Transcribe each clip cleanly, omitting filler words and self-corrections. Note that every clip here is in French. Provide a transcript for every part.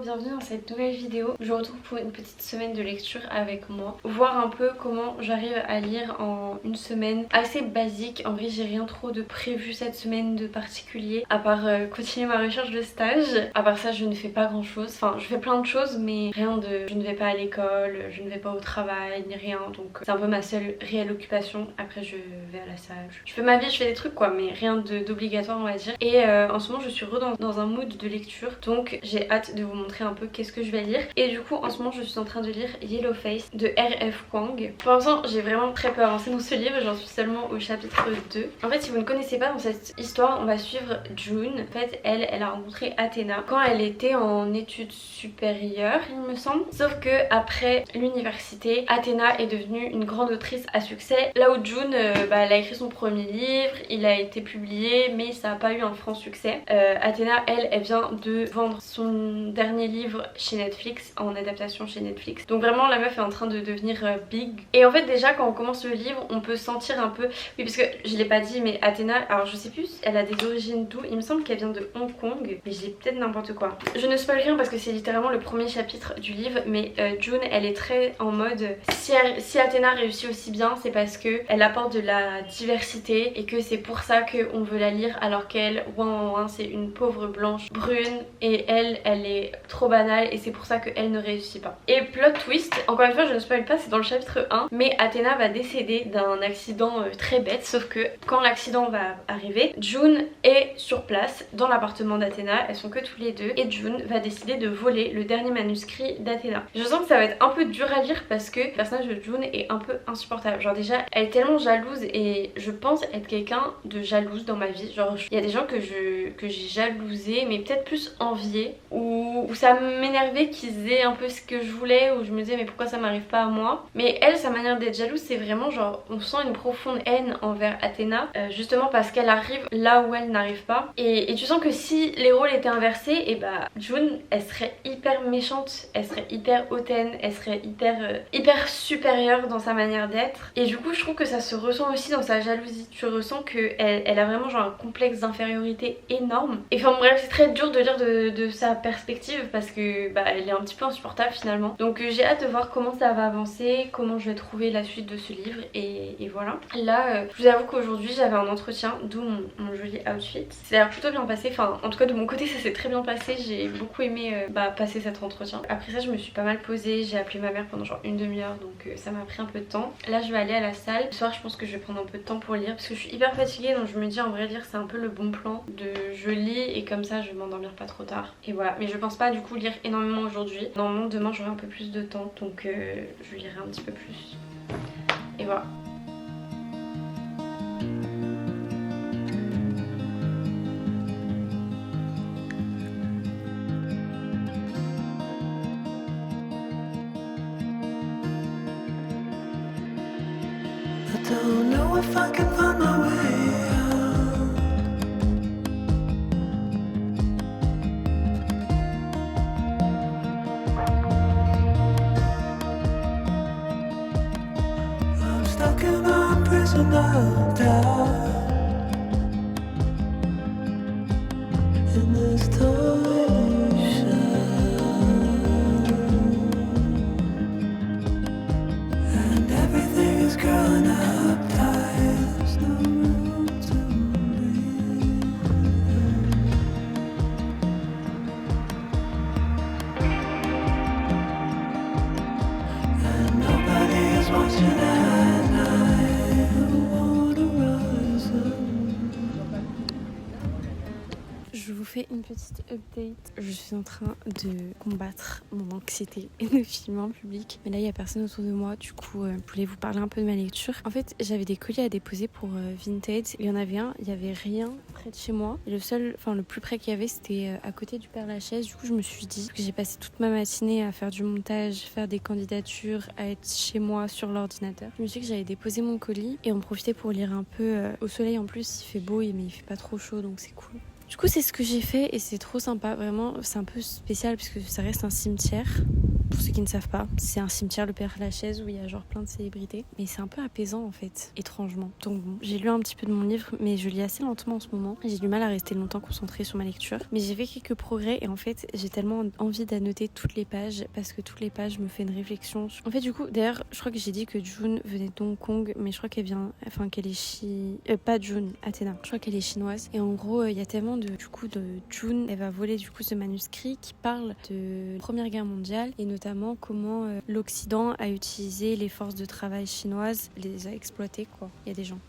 bienvenue dans cette nouvelle vidéo. Je vous retrouve pour une petite semaine de lecture avec moi. Voir un peu comment j'arrive à lire en une semaine assez basique. En vrai j'ai rien trop de prévu cette semaine de particulier à part continuer ma recherche de stage. À part ça je ne fais pas grand chose, enfin je fais plein de choses mais rien de... Je ne vais pas à l'école, je ne vais pas au travail ni rien, donc c'est un peu ma seule réelle occupation. Après je vais à la salle, je fais ma vie, je fais des trucs quoi, mais rien d'obligatoire on va dire. Et en ce moment je suis dans un mood de lecture, donc j'ai hâte de vous montrer un peu qu'est-ce que je vais lire. Et du coup en ce moment je suis en train de lire Yellowface de R.F. Kuang. Pour l'instant j'ai vraiment très peu avancé dans ce livre, j'en suis seulement au chapitre 2. En fait si vous ne connaissez pas, dans cette histoire on va suivre June. En fait elle a rencontré Athéna quand elle était en études supérieures il me semble. Sauf que après l'université, Athéna est devenue une grande autrice à succès. Là où June elle a écrit son premier livre, il a été publié mais ça n'a pas eu un franc succès. Athéna elle vient de vendre son dernier livre chez Netflix, en adaptation chez Netflix. Donc vraiment la meuf est en train de devenir big. Et en fait déjà quand on commence le livre on peut sentir un peu, oui parce que je l'ai pas dit mais Athéna, alors je sais plus elle a des origines d'où, il me semble qu'elle vient de Hong Kong mais j'ai peut-être n'importe quoi. Je ne spoil rien parce que c'est littéralement le premier chapitre du livre, mais June elle est très en mode si Athéna réussit aussi bien c'est parce que elle apporte de la diversité et que c'est pour ça qu'on veut la lire, alors qu'elle c'est une pauvre blanche brune et elle est trop banale et c'est pour ça qu'elle ne réussit pas. Et plot twist, encore une fois je ne spoil pas, c'est dans le chapitre 1, mais Athéna va décéder d'un accident très bête, sauf que quand l'accident va arriver, June est sur place dans l'appartement d'Athéna, elles sont que tous les deux, et June va décider de voler le dernier manuscrit d'Athéna. Je sens que ça va être un peu dur à lire parce que le personnage de June est un peu insupportable. Genre déjà elle est tellement jalouse et je pense être quelqu'un de jalouse dans ma vie. Genre il y a des gens que j'ai jalousé mais peut-être plus envié, ou ça m'énervait qu'ils aient un peu ce que je voulais, où je me disais mais pourquoi ça m'arrive pas à moi. Mais elle, sa manière d'être jalouse c'est vraiment genre on sent une profonde haine envers Athéna, justement parce qu'elle arrive là où elle n'arrive pas. Et tu sens que si les rôles étaient inversés, et bah June elle serait hyper méchante, elle serait hyper hautaine, elle serait hyper supérieure dans sa manière d'être. Et du coup je trouve que ça se ressent aussi dans sa jalousie. Tu ressens qu'elle a vraiment genre un complexe d'infériorité énorme. Et enfin bref c'est très dur de lire de sa perspective parce que bah elle est un petit peu insupportable finalement. Donc j'ai hâte de voir comment ça va avancer, comment je vais trouver la suite de ce livre et voilà. Là je vous avoue qu'aujourd'hui j'avais un entretien, d'où mon joli outfit. Ça a l'air plutôt bien passé, enfin en tout cas de mon côté ça s'est très bien passé. J'ai beaucoup aimé passer cet entretien. Après ça je me suis pas mal posée, j'ai appelé ma mère pendant genre une demi-heure, donc ça m'a pris un peu de temps. Là je vais aller à la salle. Ce soir je pense que je vais prendre un peu de temps pour lire parce que je suis hyper fatiguée, donc je me dis en vrai lire c'est un peu le bon plan de je lis et comme ça je vais m'endormir pas trop tard. Et voilà, mais je pense pas du coup lire énormément aujourd'hui. Normalement demain j'aurai un peu plus de temps, donc je lirai un petit peu plus. Et voilà. Don't know if I can find my way out. I'm stuck in a prison of doubt in this tiny shell, and everything is growing up. Je vous fais une petite update. Je suis en train de combattre mon anxiété et de filmer en public. Mais là, il n'y a personne autour de moi. Du coup, je voulais vous parler un peu de ma lecture. En fait, j'avais des colis à déposer pour Vinted. Il y en avait un, il n'y avait rien près de chez moi. Et le plus près qu'il y avait, c'était à côté du Père-Lachaise. Du coup, je me suis dit que j'ai passé toute ma matinée à faire du montage, faire des candidatures, à être chez moi sur l'ordinateur. Je me suis dit que j'allais déposer mon colis et en profiter pour lire un peu au soleil. En plus, il fait beau, mais il fait pas trop chaud, donc c'est cool. Du coup c'est ce que j'ai fait et c'est trop sympa, vraiment c'est un peu spécial puisque ça reste un cimetière. pour ceux qui ne savent pas, c'est un cimetière, le Père Lachaise, où il y a genre plein de célébrités. Mais c'est un peu apaisant en fait, étrangement. Donc bon, j'ai lu un petit peu de mon livre, mais je lis assez lentement en ce moment. J'ai du mal à rester longtemps concentrée sur ma lecture. Mais j'ai fait quelques progrès et en fait, j'ai tellement envie d'annoter toutes les pages parce que toutes les pages me fait une réflexion. En fait, du coup, d'ailleurs, je crois que j'ai dit que June venait de Hong Kong, mais je crois qu'elle vient, enfin qu'elle est pas June, Athéna. Je crois qu'elle est chinoise. Et en gros, il y a tellement de June, elle va voler du coup ce manuscrit qui parle de la Première Guerre mondiale et notamment comment l'Occident a utilisé les forces de travail chinoises, les a exploitées quoi. Il y a des gens.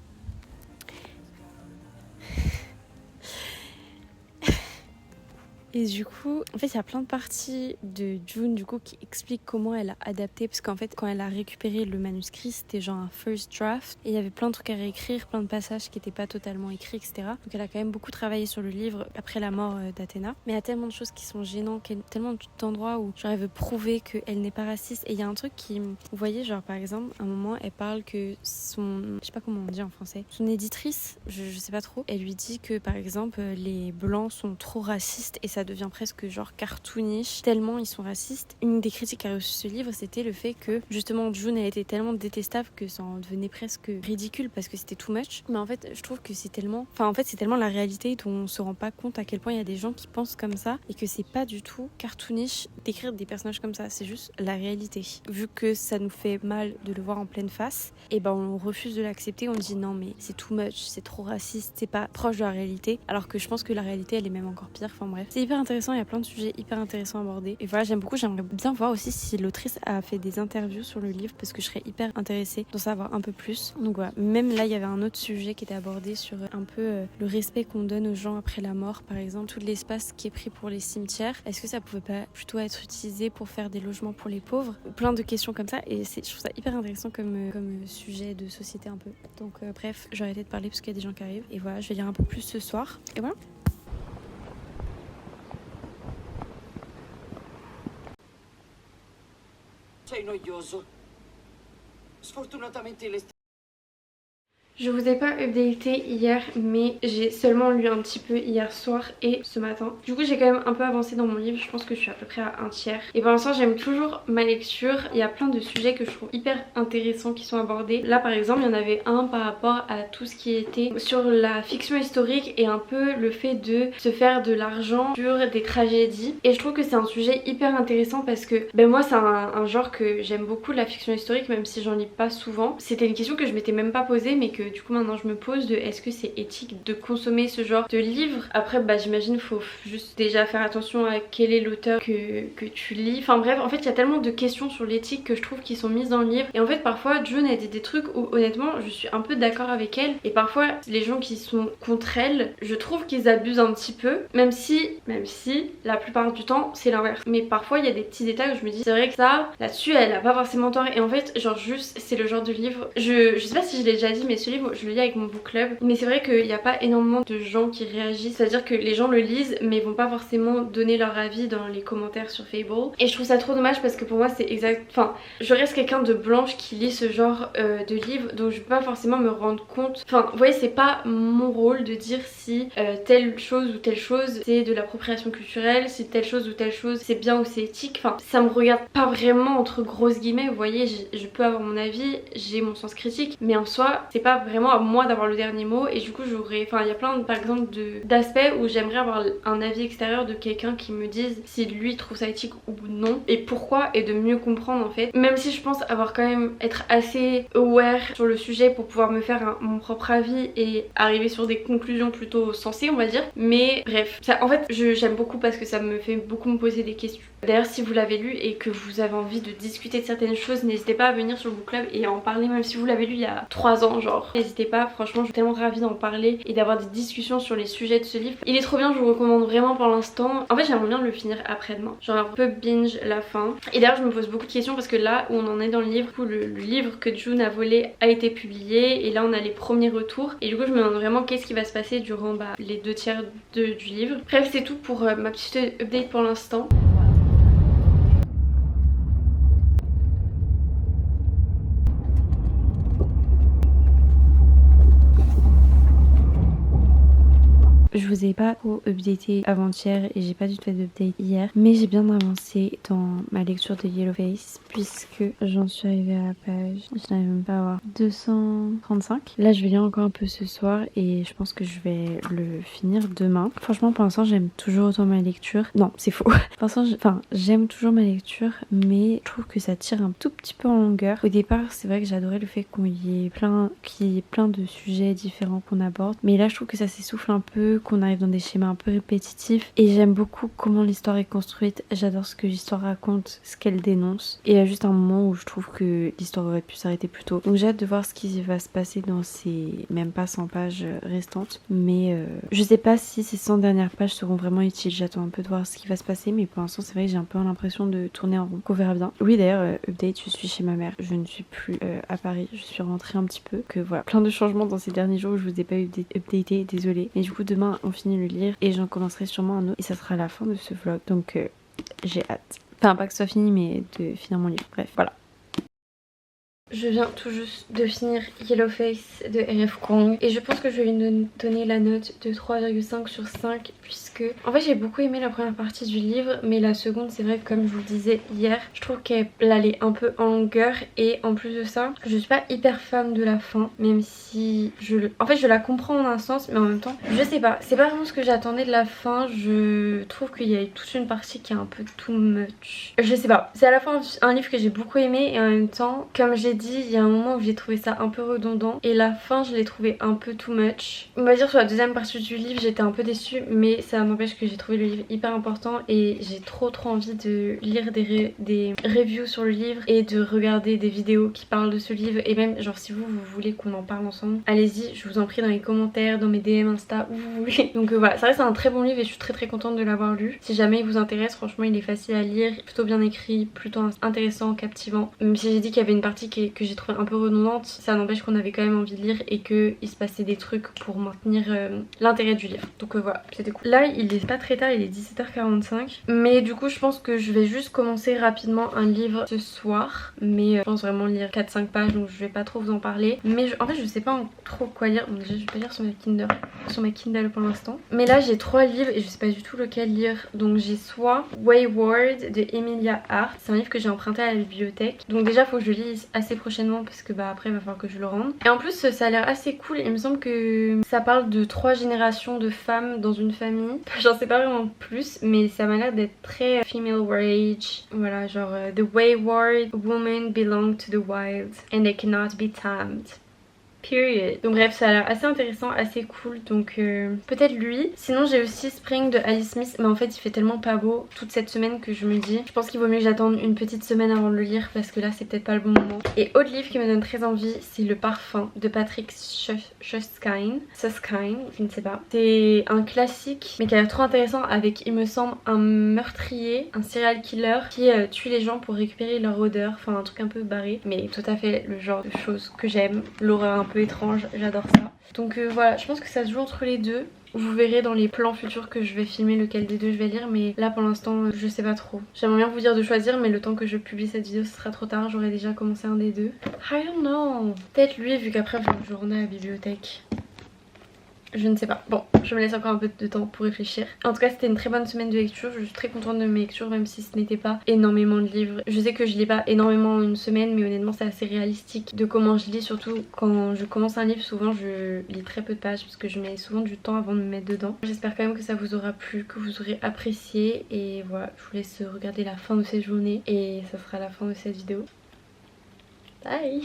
Et du coup, en fait, il y a plein de parties de June, du coup, qui expliquent comment elle a adapté. Parce qu'en fait, quand elle a récupéré le manuscrit, c'était genre un first draft. Et il y avait plein de trucs à réécrire, plein de passages qui n'étaient pas totalement écrits, etc. Donc elle a quand même beaucoup travaillé sur le livre après la mort d'Athéna. Mais il y a tellement de choses qui sont gênantes, tellement d'endroits où genre, elle veut prouver qu'elle n'est pas raciste. Et il y a un truc qui... Vous voyez, genre par exemple, à un moment, elle parle que son... Je sais pas comment on dit en français. Son éditrice, je sais pas trop, elle lui dit que par exemple, les blancs sont trop racistes et ça devient presque genre cartoonish tellement ils sont racistes. Une des critiques qu'a reçu ce livre, c'était le fait que justement June a été tellement détestable que ça en devenait presque ridicule parce que c'était too much. Mais en fait, je trouve que c'est tellement c'est tellement la réalité dont on se rend pas compte à quel point il y a des gens qui pensent comme ça et que c'est pas du tout cartoonish d'écrire des personnages comme ça, c'est juste la réalité. Vu que ça nous fait mal de le voir en pleine face, et ben on refuse de l'accepter, on dit non mais c'est too much, c'est trop raciste, c'est pas proche de la réalité, alors que je pense que la réalité elle est même encore pire. Enfin bref, c'est hyper intéressant, il y a plein de sujets hyper intéressants à aborder. Et voilà, j'aime beaucoup, j'aimerais bien voir aussi si l'autrice a fait des interviews sur le livre parce que je serais hyper intéressée d'en savoir un peu plus. Donc voilà, même là il y avait un autre sujet qui était abordé sur un peu le respect qu'on donne aux gens après la mort, par exemple tout l'espace qui est pris pour les cimetières. Est-ce que ça pouvait pas plutôt être utilisé pour faire des logements pour les pauvres? Plein de questions comme ça et je trouve ça hyper intéressant comme sujet de société un peu. Donc bref, j'ai arrêté de parler parce qu'il y a des gens qui arrivent et voilà, je vais lire un peu plus ce soir et voilà. Sei noioso. Sfortunatamente l'estate. Je vous ai pas updaté hier, mais j'ai seulement lu un petit peu hier soir et ce matin. Du coup j'ai quand même un peu avancé dans mon livre, je pense que je suis à peu près à un tiers. Et pour l'instant j'aime toujours ma lecture, il y a plein de sujets que je trouve hyper intéressants qui sont abordés. Là par exemple il y en avait un par rapport à tout ce qui était sur la fiction historique et un peu le fait de se faire de l'argent sur des tragédies. Et je trouve que c'est un sujet hyper intéressant parce que moi c'est un genre que j'aime beaucoup, la fiction historique, même si j'en lis pas souvent. C'était une question que je m'étais même pas posée mais que du coup maintenant je me pose de est-ce que c'est éthique de consommer ce genre de livre. Après j'imagine faut juste déjà faire attention à quel est l'auteur que tu lis. Enfin bref, en fait il y a tellement de questions sur l'éthique que je trouve qui sont mises dans le livre. Et en fait parfois June a dit des trucs où honnêtement je suis un peu d'accord avec elle. Et parfois les gens qui sont contre elle, je trouve qu'ils abusent un petit peu. Même si la plupart du temps c'est l'inverse. Mais parfois il y a des petits détails où je me dis c'est vrai que ça, là-dessus elle a pas forcément tort. Et en fait genre juste c'est le genre de livre, je sais pas si je l'ai déjà dit mais ce livre je le lis avec mon book club, mais c'est vrai qu'il n'y a pas énormément de gens qui réagissent, c'est à dire que les gens le lisent mais vont pas forcément donner leur avis dans les commentaires sur Fable. Et je trouve ça trop dommage parce que pour moi c'est exact, enfin je reste quelqu'un de blanche qui lit ce genre de livre, donc je peux pas forcément me rendre compte, enfin vous voyez c'est pas mon rôle de dire si telle chose ou telle chose c'est de l'appropriation culturelle, si telle chose ou telle chose c'est bien ou c'est éthique, enfin ça me regarde pas vraiment entre grosses guillemets, vous voyez je peux avoir mon avis, j'ai mon sens critique, mais en soi c'est pas vraiment à moi d'avoir le dernier mot. Et du coup j'aurais, enfin il y a plein par exemple d'aspects où j'aimerais avoir un avis extérieur de quelqu'un qui me dise si lui trouve ça éthique ou non et pourquoi, et de mieux comprendre en fait, même si je pense avoir quand même être assez aware sur le sujet pour pouvoir me faire mon propre avis et arriver sur des conclusions plutôt sensées on va dire. Mais bref, ça, en fait j'aime beaucoup parce que ça me fait beaucoup me poser des questions. D'ailleurs si vous l'avez lu et que vous avez envie de discuter de certaines choses, n'hésitez pas à venir sur le book club et à en parler, même si vous l'avez lu il y a 3 ans genre, n'hésitez pas, franchement je suis tellement ravie d'en parler et d'avoir des discussions sur les sujets de ce livre. Il est trop bien, je vous recommande vraiment pour l'instant. En fait j'aimerais bien le finir après-demain, genre un peu binge la fin. Et d'ailleurs je me pose beaucoup de questions parce que là où on en est dans le livre, du coup, le livre que June a volé a été publié et là on a les premiers retours et du coup je me demande vraiment qu'est-ce qui va se passer durant les 2 tiers du livre. Bref c'est tout pour ma petite update pour l'instant. Je vous ai pas trop updaté avant-hier et j'ai pas du tout fait d'update hier, mais j'ai bien avancé dans ma lecture de Yellowface puisque j'en suis arrivée à la page, je n'arrive même pas à voir, 235. Là je vais lire encore un peu ce soir et je pense que je vais le finir demain. Franchement pour l'instant j'aime toujours autant ma lecture. Non c'est faux. Pour l'instant j'aime toujours ma lecture mais je trouve que ça tire un tout petit peu en longueur. Au départ c'est vrai que j'adorais le fait qu'il y ait plein de sujets différents qu'on aborde, mais là je trouve que ça s'essouffle un peu, qu'on arrive dans des schémas un peu répétitifs et j'aime beaucoup comment l'histoire est construite. J'adore ce que l'histoire raconte, ce qu'elle dénonce, et il y a juste un moment où je trouve que l'histoire aurait pu s'arrêter plus tôt. Donc j'ai hâte de voir ce qui va se passer dans ces même pas 100 pages restantes, mais je sais pas si ces 100 dernières pages seront vraiment utiles. J'attends un peu de voir ce qui va se passer, mais pour l'instant c'est vrai que j'ai un peu l'impression de tourner en rond, qu'on verra bien. Oui d'ailleurs update, je suis chez ma mère, je ne suis plus à Paris, je suis rentrée un petit peu, que voilà, plein de changements dans ces derniers jours où je vous ai pas updaté, désolée. Mais du coup demain on finit le lire et j'en commencerai sûrement un autre et ça sera la fin de ce vlog, donc j'ai hâte. Enfin pas que ce soit fini mais de finir mon livre, bref voilà. Je viens tout juste de finir Yellowface de R.F. Kuang et je pense que je vais lui donner la note de 3,5 sur 5 puisque en fait j'ai beaucoup aimé la première partie du livre, mais la seconde c'est vrai que comme je vous le disais hier, je trouve qu'elle allait un peu en longueur et en plus de ça je suis pas hyper fan de la fin, même si en fait je la comprends en un sens mais en même temps je sais pas, c'est pas vraiment ce que j'attendais de la fin. Je trouve qu'il y a toute une partie qui est un peu too much, je sais pas, c'est à la fois un livre que j'ai beaucoup aimé et en même temps comme j'ai dit il y a un moment où j'ai trouvé ça un peu redondant et la fin je l'ai trouvé un peu too much. On va dire sur la deuxième partie du livre j'étais un peu déçue, mais ça m'empêche que j'ai trouvé le livre hyper important et j'ai trop envie de lire des reviews sur le livre et de regarder des vidéos qui parlent de ce livre. Et même genre si vous voulez qu'on en parle ensemble, allez-y, je vous en prie, dans les commentaires, dans mes DM Insta, où vous voulez. Donc voilà, ça reste un très bon livre et je suis très contente de l'avoir lu. Si jamais il vous intéresse, franchement il est facile à lire, plutôt bien écrit, plutôt intéressant, captivant. Même si j'ai dit qu'il y avait une partie que j'ai trouvé un peu redondante, ça n'empêche qu'on avait quand même envie de lire et qu'il se passait des trucs pour maintenir l'intérêt du livre. Donc voilà, c'était cool. Là il est pas très tard, il est 17h45, mais du coup je pense que je vais juste commencer rapidement un livre ce soir, mais je pense vraiment lire 4-5 pages, donc je vais pas trop vous en parler. Mais en fait je sais pas trop quoi lire, donc déjà je vais pas lire sur ma Kindle pour l'instant. Mais là j'ai 3 livres et je sais pas du tout lequel lire. Donc j'ai soit Wayward de Emilia Hart, c'est un livre que j'ai emprunté à la bibliothèque, donc déjà faut que je lise assez prochainement parce que bah après il va falloir que je le rende. Et en plus ça a l'air assez cool, il me semble que ça parle de 3 générations de femmes dans une famille. J'en sais pas vraiment plus, mais ça m'a l'air d'être très female rage. Voilà, genre The wayward women belong to the wild and they cannot be tamed. Period. Donc bref, ça a l'air assez intéressant, assez cool, donc peut-être lui. Sinon j'ai aussi Spring de Alice Smith, mais en fait il fait tellement pas beau toute cette semaine que je me dis je pense qu'il vaut mieux que j'attende une petite semaine avant de le lire parce que là c'est peut-être pas le bon moment. Et autre livre qui me donne très envie, c'est Le Parfum de Patrick Suskind, je ne sais pas. C'est un classique mais qui a l'air trop intéressant avec, il me semble, un meurtrier, un serial killer qui tue les gens pour récupérer leur odeur, enfin un truc un peu barré, mais tout à fait le genre de choses que j'aime, l'horreur un peu étrange, j'adore ça. Donc voilà, je pense que ça se joue entre les deux. Vous verrez dans les plans futurs que je vais filmer lequel des deux je vais lire, mais là pour l'instant je sais pas trop. J'aimerais bien vous dire de choisir, mais le temps que je publie cette vidéo ce sera trop tard, j'aurai déjà commencé un des deux. I don't know, peut-être lui vu qu'après il faut que je retourne à la bibliothèque. Je ne sais pas. Bon, je me laisse encore un peu de temps pour réfléchir. En tout cas, c'était une très bonne semaine de lecture. Je suis très contente de mes lectures, même si ce n'était pas énormément de livres. Je sais que je lis pas énormément en une semaine, mais honnêtement, c'est assez réalistique de comment je lis. Surtout quand je commence un livre, souvent je lis très peu de pages parce que je mets souvent du temps avant de me mettre dedans. J'espère quand même que ça vous aura plu, que vous aurez apprécié. Et voilà, je vous laisse regarder la fin de cette journée et ça sera la fin de cette vidéo. Bye!